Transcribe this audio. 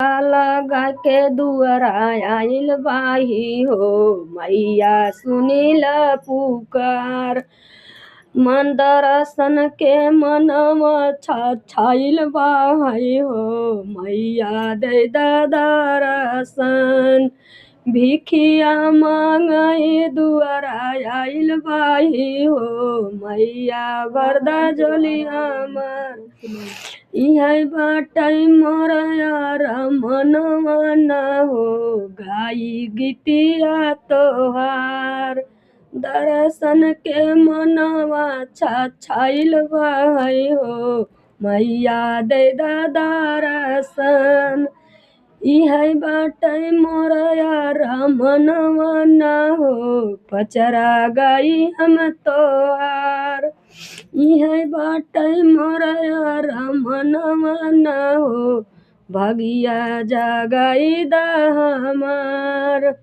लगा के दुआरा आइल बाही हो मैया सुनील पुकार। मन दर्शन के मनवा छाइल बाही हो मैया दे दर्शन। भिखिया मांगई दुआरा आइल बाही हो मैया बरदा जोली हमर। इहे बाटै मोर यार मनवा न हो गाई गीतिया तोहार। दर्शन के मनवा छाइल बाही हो मैया दे दर्शन। इहे बाटै मोर यार मनवा न हो पचरा गाई हम तोहार। इहे बाटै मोर यार मनवा न हो भगिया जगाई दा हमार।